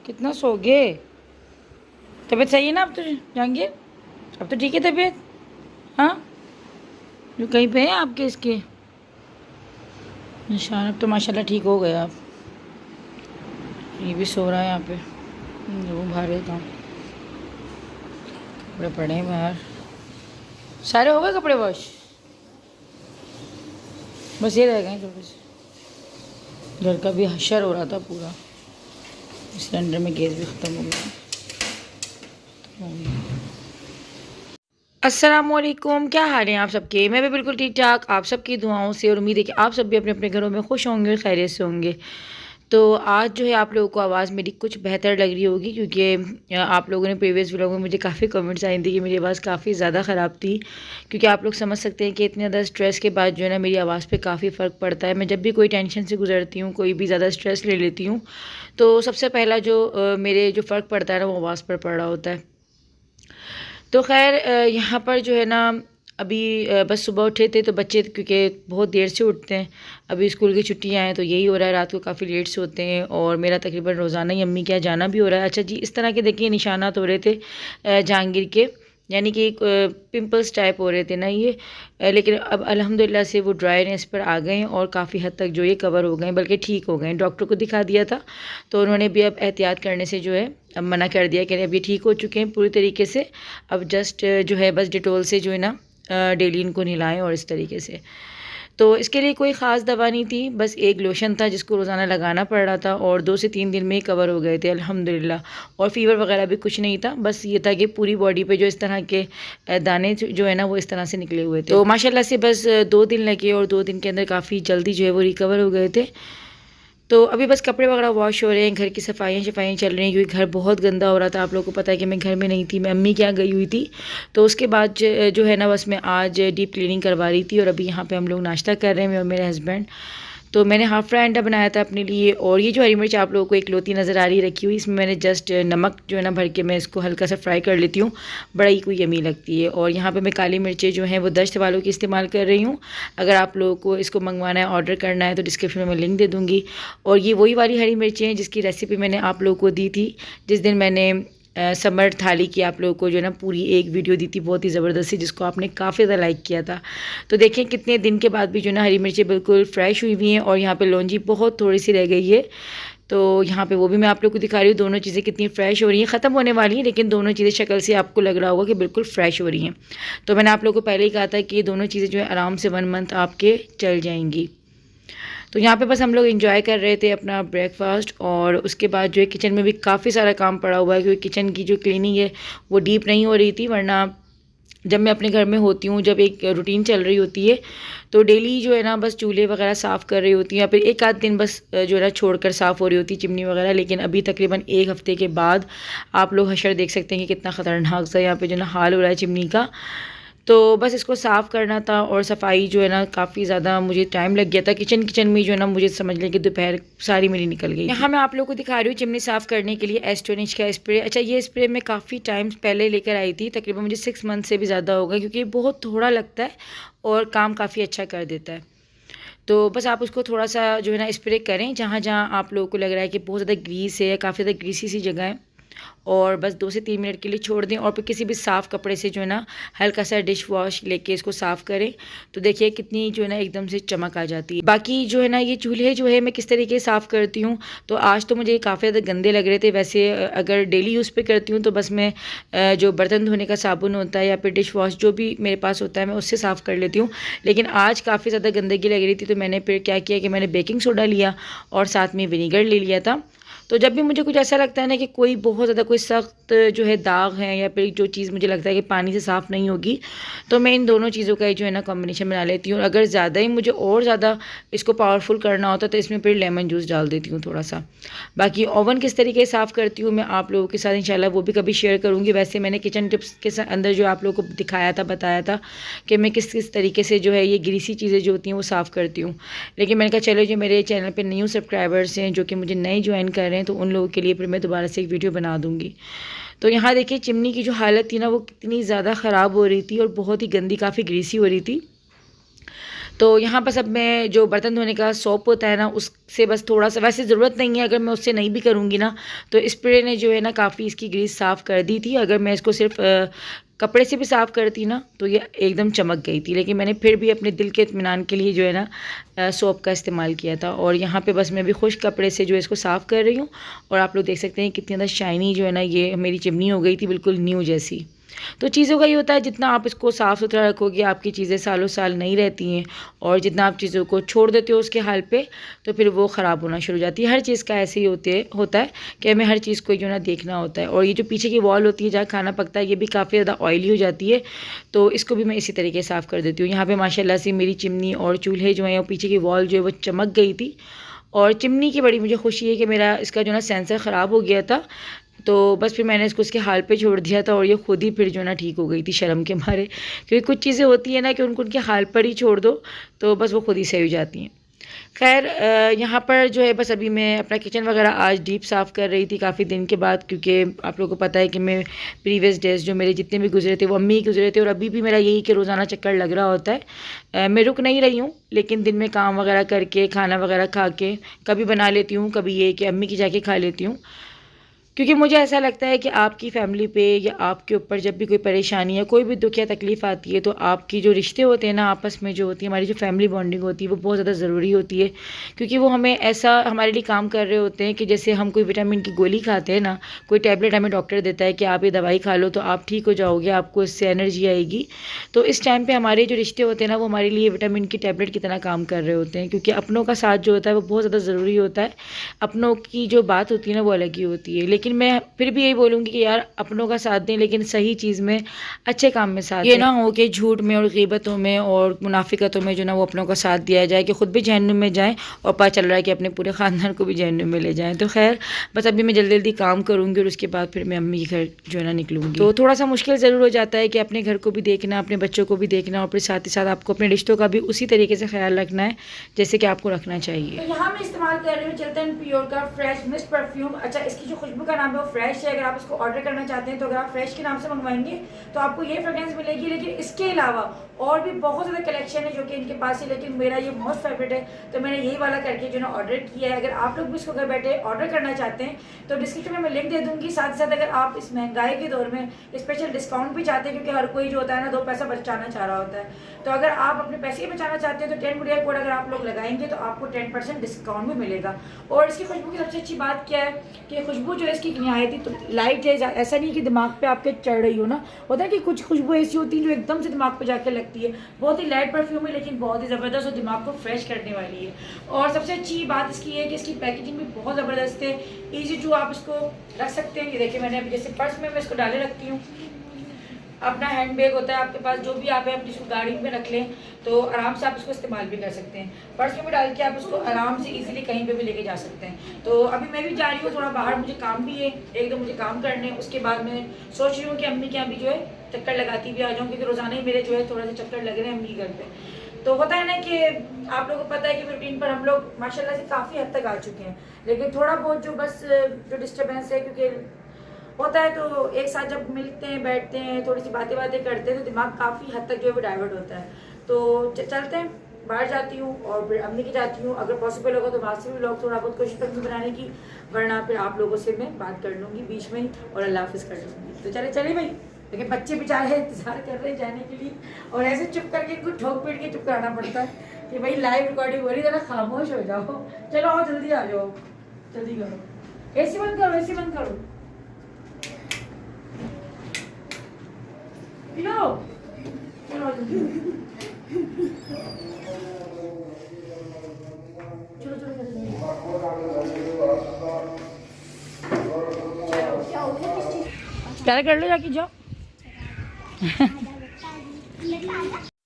कितना सोगे? तबीयत सही है ना अब तो जहांगीर? अब तो ठीक है तबीयत? हाँ, जो कहीं पे है आपके इसके निशान? अब तो माशाल्लाह ठीक हो गया आप। ये भी सो रहा है यहाँ पे। रूम भारे काम, कपड़े पड़े हैं बाहर। सारे हो गए कपड़े वॉश? बस ये रह गए थोड़े से। घर का भी हशर हो रहा था पूरा। सिलेंडर में गैस भी ख़त्म हो गया। अस्सलामुअलैकुम, क्या हाल है आप सबके? मैं भी बिल्कुल ठीक ठाक, आप सबकी दुआओं से, और उम्मीद है कि आप सब भी अपने अपने घरों में खुश होंगे और खैरियत से होंगे। तो आज जो है आप लोगों को आवाज़ मेरी कुछ बेहतर लग रही होगी, क्योंकि आप लोगों ने प्रीवियस व्लॉग में मुझे काफ़ी कमेंट्स आई थी कि मेरी आवाज़ काफ़ी ज़्यादा ख़राब थी। क्योंकि आप लोग समझ सकते हैं कि इतने ज़्यादा स्ट्रेस के बाद जो है ना मेरी आवाज़ पे काफ़ी फ़र्क पड़ता है। मैं जब भी कोई टेंशन से गुजरती हूँ, कोई भी ज़्यादा स्ट्रेस ले लेती हूँ, तो सबसे पहला जो मेरे जो फ़र्क पड़ता है ना, वो आवाज़ पर पड़ रहा होता है। तो खैर यहाँ पर जो है ना अभी बस सुबह उठे थे, तो बच्चे क्योंकि बहुत देर से उठते हैं, अभी स्कूल की छुट्टियाँ हैं, तो यही हो रहा है, रात को काफ़ी लेट से होते हैं। और मेरा तकरीबन रोज़ाना ही अम्मी के यहाँ जाना भी हो रहा है। अच्छा जी, इस तरह के देखिए निशानात हो रहे थे जहांगीर के, यानी कि पिंपल्स टाइप हो रहे थे ना ये। लेकिन अब अल्हम्दुलिल्लाह से वो ड्राईनेस पर आ गए हैं और काफ़ी हद तक जो ये कवर हो गए हैं, बल्कि ठीक हो गए हैं। डॉक्टर को दिखा दिया था, तो उन्होंने भी अब एहतियात करने से जो है अब मना कर दिया कि अब ये ठीक हो चुके हैं पूरी तरीके से। अब जस्ट जो है बस डिटोल से जो है ना डेली इनको नहलाएं और इस तरीके से। तो इसके लिए कोई ख़ास दवा नहीं थी, बस एक लोशन था जिसको रोज़ाना लगाना पड़ रहा था, और 2 से 3 दिन में ही कवर हो गए थे अल्हम्दुलिल्लाह। और फ़ीवर वगैरह भी कुछ नहीं था, बस ये था कि पूरी बॉडी पे जो इस तरह के दाने जो है ना वो इस तरह से निकले हुए थे। तो माशाल्लाह से बस 2 दिन लगे और 2 दिन के अंदर काफ़ी जल्दी जो है वो रिकवर हो गए थे। तो अभी बस कपड़े वगैरह वॉश हो रहे हैं, घर की सफाइयाँ चल रही हैं, क्योंकि घर बहुत गंदा हो रहा था। आप लोगों को पता है कि मैं घर में नहीं थी, मैं अम्मी के यहाँ गई हुई थी। तो उसके बाद जो है ना बस मैं आज डीप क्लीनिंग करवा रही थी, और अभी यहाँ पे हम लोग नाश्ता कर रहे हैं, मैं और मेरे हस्बैंड। तो मैंने हाफ़ फ्राई अंडा बनाया था अपने लिए, और ये जो हरी मिर्च आप लोगों को एक लोती नज़र आ रही रखी हुई, इसमें मैंने जस्ट नमक जो है ना भर के मैं इसको हल्का सा फ्राई कर लेती हूँ, बड़ा ही कोई यमी लगती है। और यहाँ पे मैं काली मिर्चें जो हैं वो दश्त वालों की इस्तेमाल कर रही हूँ। अगर आप लोगों को इसको मंगवाना है, ऑर्डर करना है, तो डिस्क्रिप्शन में मैं लिंक दे दूँगी। और ये वही वाली हरी मिर्चें हैं जिसकी रेसिपी मैंने आप लोगों को दी थी जिस दिन मैंने समर थाली की आप लोगों को जो है ना पूरी एक वीडियो दी थी, बहुत ही ज़बरदस्ती, जिसको आपने काफ़ी ज़्यादा लाइक किया था। तो देखिए कितने दिन के बाद भी जो है ना हरी मिर्चें बिल्कुल फ्रेश हुई हुई हैं, और यहाँ पे लौंजी बहुत थोड़ी सी रह गई है, तो यहाँ पे वो भी मैं आप लोग को दिखा रही हूँ। दोनों चीज़ें कितनी फ़्रेश हो रही हैं, ख़त्म होने वाली हैं, लेकिन दोनों चीज़ें शक्ल से आपको लग रहा होगा कि बिल्कुल फ़्रेश हो रही हैं। तो मैंने आप लोगों को पहले ही कहा था कि ये दोनों चीज़ें जो है आराम से 1 मंथ आपके चल जाएंगी। तो यहाँ पे बस हम लोग एंजॉय कर रहे थे अपना ब्रेकफास्ट, और उसके बाद जो है किचन में भी काफ़ी सारा काम पड़ा हुआ है, क्योंकि किचन की जो क्लीनिंग है वो डीप नहीं हो रही थी। वरना जब मैं अपने घर में होती हूँ, जब एक रूटीन चल रही होती है, तो डेली जो है ना बस चूल्हे वगैरह साफ़ कर रही होती हैं, या फिर एक आध दिन बस जो है ना छोड़कर साफ़ हो रही होती चिमनी वगैरह। लेकिन अभी तकरीबन 1 हफ़्ते के बाद आप लोग हशर देख सकते हैं कि कितना ख़तरनाक सा यहाँ पे जो है ना हाल हो रहा है चिमनी का। तो बस इसको साफ़ करना था, और सफाई जो है ना काफ़ी ज़्यादा मुझे टाइम लग गया था। किचन में जो है ना मुझे समझ लें कि दोपहर सारी मेरी निकल गई। यहाँ मैं आप लोगों को दिखा रही हूँ चिमनी साफ़ करने के लिए एस्टोनिश का स्प्रे। अच्छा, ये स्प्रे मैं काफ़ी टाइम पहले लेकर आई थी, तकरीबन मुझे 6 मंथ से भी ज़्यादा हो गया, क्योंकि बहुत थोड़ा लगता है और काम काफ़ी अच्छा कर देता है। तो बस आप उसको थोड़ा सा जो है ना स्प्रे करें जहाँ जहाँ आप लोगों को लग रहा है कि बहुत ज़्यादा ग्रीस है, काफ़ी ज़्यादा ग्रीसी सी जगह है, और बस 2 से 3 मिनट के लिए छोड़ दें। और फिर किसी भी साफ़ कपड़े से जो है ना हल्का सा डिश वॉश लेके इसको साफ़ करें, तो देखिए कितनी जो है ना एकदम से चमक आ जाती है। बाकी जो है ना ये चूल्हे जो है मैं किस तरीके से साफ़ करती हूँ, तो आज तो मुझे काफ़ी ज़्यादा गंदे लग रहे थे। वैसे अगर डेली यूज़ पे करती हूँ तो बस मैं जो बर्तन धोने का साबुन होता है या फिर डिश वॉश जो भी मेरे पास होता है मैं उससे साफ़ कर लेती हूँ। लेकिन आज काफ़ी ज़्यादा गंदगी लग रही थी, तो मैंने फिर क्या किया कि मैंने बेकिंग सोडा लिया और साथ में विनीगर ले लिया था। तो जब भी मुझे कुछ ऐसा लगता है ना कि कोई बहुत ज़्यादा कोई सख्त जो है दाग है, या फिर जो चीज़ मुझे लगता है कि पानी से साफ़ नहीं होगी, तो मैं इन दोनों चीज़ों का जो है ना कॉम्बिनेशन बना लेती हूँ। और अगर ज़्यादा ही मुझे और ज़्यादा इसको पावरफुल करना होता तो इसमें फिर लेमन जूस डाल देती हूँ थोड़ा सा। बाकी ओवन किस तरीके से साफ़ करती हूँ मैं आप लोगों के साथ इंशाल्लाह वो भी कभी शेयर करूँगी। वैसे मैंने किचन टिप्स के अंदर जो आप लोगों को दिखाया था, बताया था कि मैं किस किस तरीके से जो है ये ग्रीसी चीज़ें जो होती हैं वो साफ़ करती हूँ। लेकिन मैंने कहा चलो जो मेरे चैनल पर न्यू सब्सक्राइबर्स हैं जो कि मुझे नए ज्वाइन कर रहे हैं, तो उन लोगों के लिए फिर मैं दोबारा से एक वीडियो बना दूँगी। तो यहाँ देखिए चिमनी की जो हालत थी ना वो कितनी ज़्यादा ख़राब हो रही थी और बहुत ही गंदी, काफ़ी ग्रीसी हो रही थी। तो यहाँ बस अब मैं जो बर्तन धोने का सोप होता है ना, उससे बस थोड़ा सा, वैसे ज़रूरत नहीं है, अगर मैं उससे नहीं भी करूँगी ना तो स्प्रे ने जो है ना काफ़ी इसकी ग्रीस साफ़ कर दी थी। अगर मैं इसको सिर्फ कपड़े से भी साफ़ करती ना तो ये एकदम चमक गई थी, लेकिन मैंने फिर भी अपने दिल के इत्मीनान के लिए जो है ना सोप का इस्तेमाल किया था। और यहाँ पे बस मैं भी खुश कपड़े से जो है इसको साफ़ कर रही हूँ। और आप लोग देख सकते हैं कितनी ज़्यादा शाइनी जो है ना ये मेरी चिमनी हो गई थी, बिल्कुल न्यू जैसी। तो चीज़ों का ये होता है, जितना आप इसको साफ़ सुथरा रखोगे आपकी चीज़ें सालों साल नहीं रहती हैं, और जितना आप चीज़ों को छोड़ देते हो उसके हाल पे तो फिर वो ख़राब होना शुरू हो जाती है। हर चीज़ का ऐसे ही होता है कि हमें हर चीज़ को जो ना देखना होता है। और ये जो पीछे की वॉल होती है जहाँ खाना पकता है, ये भी काफ़ी ज़्यादा ऑयली हो जाती है, तो इसको भी मैं इसी तरीके से साफ़ कर देती हूँ। यहाँ पर माशाल्लाह से मेरी चिमनी और चूल्हे जो हैं और पीछे की वॉल जो है वो चमक गई थी। और चिमनी की बड़ी मुझे खुशी है कि मेरा इसका जो ना सेंसर ख़राब हो गया था, तो बस फिर मैंने इसको उसके हाल पे छोड़ दिया था और ये खुद ही फिर जो ना ठीक हो गई थी शर्म के मारे। क्योंकि कुछ चीज़ें होती हैं ना कि उनको उनके हाल पर ही छोड़ दो तो बस वो खुद ही सही हो जाती हैं। खैर यहाँ पर जो है बस अभी मैं अपना किचन वगैरह आज डीप साफ़ कर रही थी काफ़ी दिन के बाद, क्योंकि आप लोगों को पता है कि मैं प्रीवियस डेज़ जो मेरे जितने भी गुजरे थे वो अम्मी गुजरे थे, और अभी भी मेरा यही कि रोज़ाना चक्कर लग रहा होता है। मैं रुक नहीं रही हूँ, लेकिन दिन में काम वगैरह करके खाना वगैरह खा के कभी बना लेती हूँ, कभी ये कि अम्मी की जाके खा लेती हूँ। क्योंकि मुझे ऐसा लगता है कि आपकी फ़ैमिली पे या आपके ऊपर जब भी कोई परेशानी या कोई भी दुख या तकलीफ़ आती है तो आपकी जो रिश्ते होते हैं ना आपस में, जो होती है हमारी जो फैमिली बॉन्डिंग होती है, वो बहुत ज़्यादा ज़रूरी होती है। क्योंकि वो हमें ऐसा हमारे लिए काम कर रहे होते हैं कि जैसे हम कोई विटामिन की गोली खाते हैं ना, कोई टैबलेट हमें डॉक्टर देता है कि आप ये दवाई खा लो तो आप ठीक हो जाओगे, आपको इससे एनर्जी आएगी। तो इस टाइम पर हमारे जो रिश्ते होते हैं ना वो हमारे लिए विटामिन की टैबलेट की तरह काम कर रहे होते हैं, क्योंकि अपनों का साथ जो होता है वो बहुत ज़्यादा ज़रूरी होता है। अपनों की जो बात होती है ना वो अलग ही होती है। लेकिन मैं फिर भी यही बोलूँगी कि यार अपनों का साथ दें, लेकिन सही चीज़ में, अच्छे काम में साथ दें। ये ना हो कि झूठ में और ग़ीबतों में और मुनाफिकतों में जो ना वो अपनों का साथ दिया जाए कि ख़ुद भी जहन्नुम में जाएँ और पता चल रहा है कि अपने पूरे ख़ानदान को भी जहन्नुम में ले जाएँ। तो खैर बस अभी मैं जल्दी जल्दी काम करूँगी और उसके बाद फिर मैं अम्मी के घर जो है ना निकलूँगी। तो थोड़ा सा मुश्किल ज़रूर हो जाता है कि अपने घर को भी देखना, अपने बच्चों को भी देखना, और फिर साथ ही साथ आपको अपने रिश्तों का भी उसी तरीके से ख्याल रखना है जैसे कि आपको रखना चाहिए। तो यहाँ मैं इस्तेमाल कर रही हूँ चिल्टन प्योर का फ्रेश मिस्ट परफ्यूम। अच्छा, इसकी जो खुशबू का नाम है वो फ्रेश है। अगर आप इसको ऑर्डर करना चाहते हैं तो अगर आप फ्रेश के नाम से मंगवाएंगे तो आपको ये फ्रेग्रेंस मिलेगी, लेकिन इसके अलावा और भी बहुत ज़्यादा कलेक्शन है जो कि इनके पास है, लेकिन मेरा ये मोस्ट फेवरेट है तो मैंने यही वाला करके जो ना ऑर्डर किया है। अगर आप लोग भी इसको घर बैठे ऑर्डर करना चाहते हैं तो डिस्क्रिप्शन में मैं लिंक दे दूँगी। साथ ही साथ अगर आप इस महंगाई के दौर में स्पेशल डिस्काउंट भी चाहते हैं, क्योंकि हर कोई जो होता है ना 2 पैसा बचाना चाह रहा होता है, तो अगर आप अपने पैसे ही बचाना चाहते हैं तो 10 गुड़िया कोड अगर आप लोग लगाएंगे तो आपको 10% डिस्काउंट भी मिलेगा। और इसकी खुशबू की सबसे अच्छी बात क्या है कि खुशबू जो है इसकी नहायत ही तो लाइट है, ऐसा नहीं कि दिमाग पे आपके चढ़ रही हो ना, होता है कि कुछ खुशबू ऐसी होती है जो एकदम से दिमाग पे जाकर लगती है। बहुत ही लाइट परफ्यूम है लेकिन बहुत ही ज़बरदस्त और दिमाग को फ्रेश करने वाली है। और सबसे अच्छी बात इसकी है कि इसकी पैकेजिंग भी बहुत ज़बरदस्त है, ईजी टू आप इसको रख सकते हैं। ये देखिए मैंने अभी जैसे पर्स में मैं इसको डाले रखती हूँ, अपना हैंड बैग होता है आपके पास, जो भी आप अपनी इसको गाड़ी में रख लें तो आराम से आप इसको इस्तेमाल भी कर सकते हैं। पर्स में भी डाल के आप इसको आराम से इजीली कहीं पे भी लेके जा सकते हैं। तो अभी मैं भी जा रही हूँ थोड़ा बाहर, मुझे काम भी है, एक दो मुझे काम करने हैं। उसके बाद मैं सोच रही हूँ कि अम्मी के यहाँ भी जो है चक्कर लगाती भी आ जाऊँ, क्योंकि रोज़ाना ही मेरे जो है थोड़ा सा चक्कर लग रहे हैं अम्मी के घर पे। तो होता है ना कि आप लोगों को पता है कि रूटीन पर हम लोग माशाल्लाह से काफ़ी हद तक आ चुके हैं, लेकिन थोड़ा बहुत जो बस जो डिस्टर्बेंस है, क्योंकि होता है तो एक साथ जब मिलते हैं बैठते हैं थोड़ी सी बातें करते हैं तो दिमाग काफ़ी हद तक जो है वो डाइवर्ट होता है। तो चलते हैं, बाहर जाती हूँ और फिर अम्मी की जाती हूँ। अगर पॉसिबल होगा तो वहाँ से भी लोग थोड़ा बहुत कोशिश करूँगी बनाने की, वरना फिर आप लोगों से मैं बात कर लूँगी बीच में ही और अल्लाह हाफिज़ कर लूँगी। तो चले भाई, लेकिन बच्चे बेचारे इंतजार कर रहे हैं जाने के लिए, और ऐसे चुप करके इनको ठोक पीट के चुप कराना पड़ता है कि भाई लाइव रिकॉर्डिंग हो रही है, ज़रा खामोश हो जाओ। चलो आओ जल्दी आ जाओ, जल्दी करो, एसी बंद करो, एसी बंद करो। चलो प्यारा कर लो, जाके जाओ।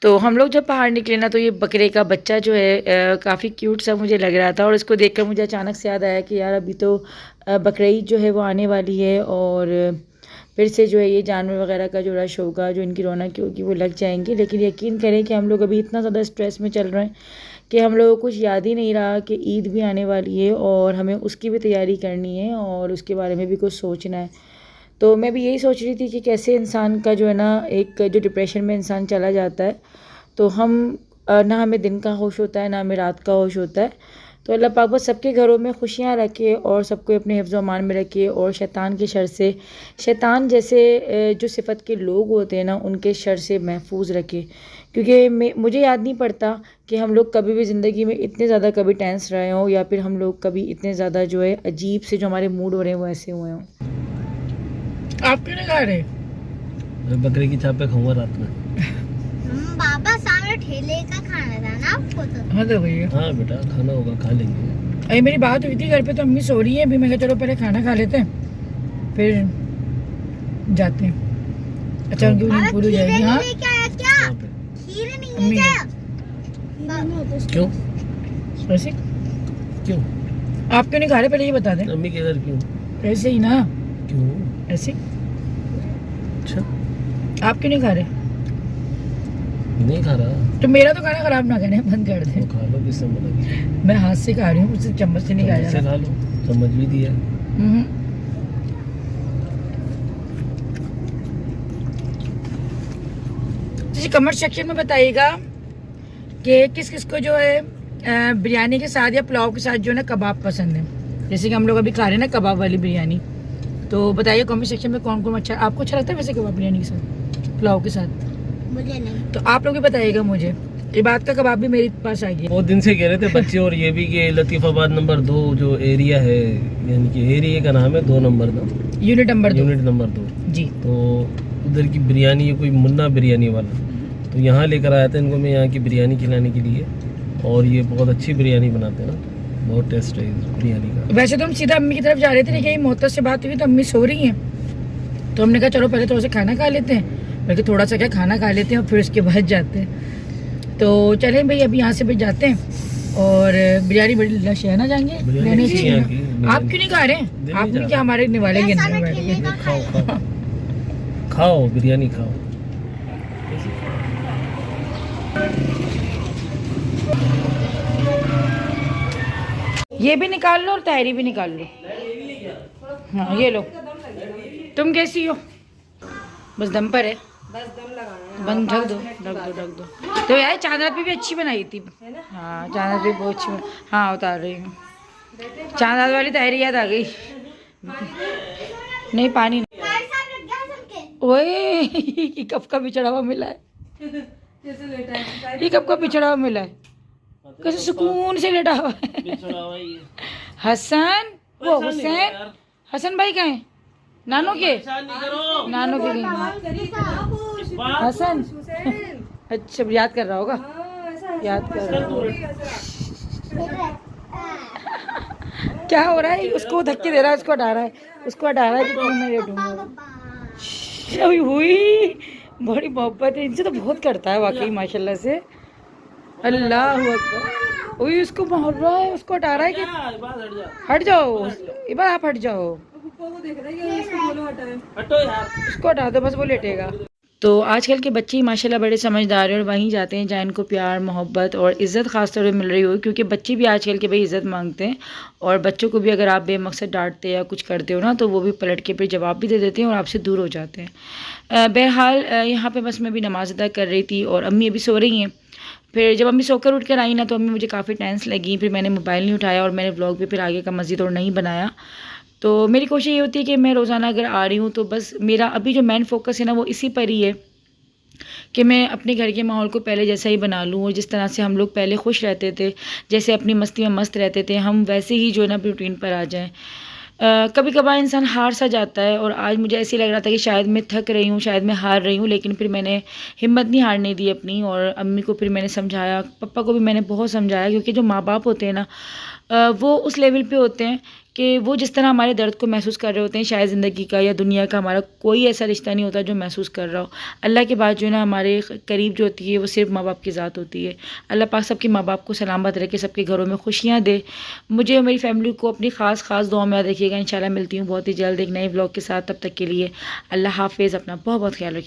तो हम लोग जब बाहर निकले ना तो ये बकरे का बच्चा जो है काफ़ी क्यूट सा मुझे लग रहा था, और इसको देखकर मुझे अचानक से याद आया कि यार अभी तो बकरीद जो है वो आने वाली है, और फिर से जो है ये जानवर वगैरह का जो रश होगा, जो इनकी रौनक होगी वो लग जाएंगी। लेकिन यकीन करें कि हम लोग अभी इतना ज़्यादा स्ट्रेस में चल रहे हैं कि हम लोगों को कुछ याद ही नहीं रहा कि ईद भी आने वाली है और हमें उसकी भी तैयारी करनी है और उसके बारे में भी कुछ सोचना है। तो मैं भी यही सोच रही थी कि कैसे इंसान का जो है ना एक जो डिप्रेशन में इंसान चला जाता है, तो हम ना हमें दिन का होश होता है ना हमें रात का होश होता है। तो अल्लाह पाक बस सबके घरों में खुशियाँ रखे और सबको अपने हिफ्ज़ व अमान में रखे और शैतान के शर से, शैतान जैसे जो सिफ़त के लोग होते हैं ना उनके शर से महफूज रखे। क्योंकि मुझे याद नहीं पड़ता कि हम लोग कभी भी ज़िंदगी में इतने ज़्यादा कभी टेंस रहे हों या फिर हम लोग कभी इतने ज़्यादा जो है अजीब से जो हमारे मूड हो रहे हैं वो ऐसे हुए हों। आप क्यों नहीं खा रहे? मैं बकरे की चापे खाऊंगा रात में। बाबा सामने ठेले का खाना था ना आपको तो। हाँ तो भैया, हाँ बेटा खाना होगा, खा लेंगे। अरे मेरी बात हुई थी घर पे तो अम्मी सो रही है अभी, मैं कहा चलो पहले खाना खा लेते हैं फिर जाते हैं। अच्छा उनकी नींद पूरी हो जाएगी। हाँ क्या खीर नहीं अम्मी है क्या? क्यों वैसे क्यों आप क्यों नहीं खा रहे पहले ये बता दें। अम्मी के घर क्यों? ऐसे ही ना, क्यों? ऐसे अच्छा आप क्यों नहीं खा रहे? नहीं खा रहा तो मेरा तो खाना खराब ना करने, बंद कर तो दे। खा लो, किसने मना किया? मैं हाथ से खा रही हूँ, मुझसे चम्मच से नहीं खाया जा से रहा। खा लो, समझ भी दिया। कमेंट सेक्शन में बताइएगा कि किस किस को जो है बिरयानी के साथ या पुलाव के साथ जो है ना कबाब पसंद है। जैसे कि हम लोग अभी खा रहे हैं ना कबाब वाली बिरयानी, तो बताइए कमेंट सेक्शन में कौन कौन अच्छा आपको अच्छा लगता है वैसे कबाब बिरयानी के साथ पुलाव के साथ। मुझे नहीं। तो आप लोग भी बताइएगा मुझे। ये बात का कबाब भी मेरे पास आ गया। बहुत दिन से कह रहे थे बच्चे और ये भी कि लतीफ़ाबाद नंबर 2 जो एरिया है, यानी कि एरिया का नाम है 2 number 2 unit number 2 unit number 2 जी। तो उधर की बिरयानी है, कोई मुन्ना बिरयानी वाला, तो यहाँ लेकर आया था इनको मैं यहाँ की बिरयानी खिलाने के लिए। और ये बहुत अच्छी बिरयानी बनाते हैं ना, बहुत टेस्ट है इस बिरयानी का। वैसे तो हम सीधा अम्मी की तरफ जा रहे थे लेकिन यही मोहतत से बात हुई तो अम्मी सो रही हैं, तो हमने कहा चलो पहले थोड़ा सा खाना खा लेते हैं, बल्कि थोड़ा सा क्या खाना खा लेते हैं और फिर उसके बाद जाते हैं। तो चलें भाई अभी यहाँ से भी जाते हैं। और बिरयानी बड़ी लश है ना, जाएंगे बिरयानी अच्छी है ना। आप क्यों नहीं खा रहे हैं? आप नहीं क्या हमारे निवाले के अंदर बैठ गए। खाओ खाओ खाओ बिरयानी खाओ। ये भी निकाल लो और तायरी भी निकाल लो। हाँ ये लो। तुम कैसी हो? बस दम पर है, बस दम लगाना है। बंद ढक दो ढक दो ढक दो। तो यार चांद भी अच्छी बनाई थी। हाँ चांद भी बहुत अच्छी हाँ उतार रही हूँ। चांद वाली तायरी याद आ गई। नहीं पानी नहीं। ओए ये कब का बिछड़ा हुआ मिला है, ये कब का बिछड़ा हुआ मिला है, कैसे सुकून से लेटा हुआ है। हसन वो हुसैन, हसन भाई कहाँ है? नानो के नानो के गए हसन। अच्छा याद कर रहा होगा, याद कर रहा होगा। क्या हो रहा है? उसको धक्के दे रहा है, उसको हटा रहा है, उसको हटा रहा है कि क्यों मैं लेटूंगा। अभी हुई बड़ी मोहब्बत है इनसे, तो बहुत करता है वाकई माशाल्लाह से। अल्लाह अकबर। ओए उसको मार रहा है, उसको हटा रहा है कि हट जाओ, एक बार आप हट जाओ, उसको हटा दो बस, वो लेटेगा। तो आजकल के बच्चे ही माशाल्लाह बड़े समझदार हैं और वहीं जाते हैं जहाँ इनको प्यार मोहब्बत और इज़्ज़त ख़ास तौर पे मिल रही हो, क्योंकि बच्चे भी आजकल के भाई इज़्ज़त मांगते हैं। और बच्चों को भी अगर आप बेमकसद डांटते या कुछ करते हो ना तो वो भी पलट के फिर जवाब भी दे देते हैं और आपसे दूर हो जाते हैं। बहरहाल यहाँ पे बस मैं भी नमाज़ अदा कर रही थी और अम्मी अभी सो रही हैं। फिर जब अम्मी सोकर उठ कर आई ना तो अम्मी मुझे काफ़ी टेंस लगी, फिर मैंने मोबाइल नहीं उठाया और मैंने व्लॉग भी फिर आगे का मज़ीद और नहीं बनाया। तो मेरी कोशिश ये होती है कि मैं रोज़ाना अगर आ रही हूँ तो बस मेरा अभी जो मेन फोकस है ना वो इसी पर ही है कि मैं अपने घर के माहौल को पहले जैसा ही बना लूँ। और जिस तरह से हम लोग पहले खुश रहते थे, जैसे अपनी मस्ती में मस्त रहते थे, हम वैसे ही जो है ना रूटीन पर आ जाएं। कभी कभार इंसान हार सा जाता है और आज मुझे ऐसे लग रहा था कि शायद मैं थक रही हूँ, शायद मैं हार रही हूँ, लेकिन फिर मैंने हिम्मत नहीं हारने दी अपनी। और अम्मी को फिर मैंने समझाया, पापा को भी मैंने बहुत समझाया, क्योंकि जो माँ बाप होते हैं ना वो उस लेवल पे होते हैं कि वो जिस तरह हमारे दर्द को महसूस कर रहे होते हैं, शायद ज़िंदगी का या दुनिया का हमारा कोई ऐसा रिश्ता नहीं होता जो महसूस कर रहा हो। अल्लाह के बाद जो है ना हमारे करीब जो होती है वो सिर्फ माँ बाप की ज़ात होती है। अल्लाह पाक सबके माँ बाप को सलामत रखे, सबके घरों में खुशियाँ दे। मुझे और मेरी फैमिली को अपनी ख़ास दुआ में याद रखिएगा। इंशाल्लाह मिलती हूँ बहुत ही जल्द एक नए व्लॉग के साथ। तब तक के लिए अल्लाह हाफ़िज़, अपना बहुत बहुत ख्याल रखिए।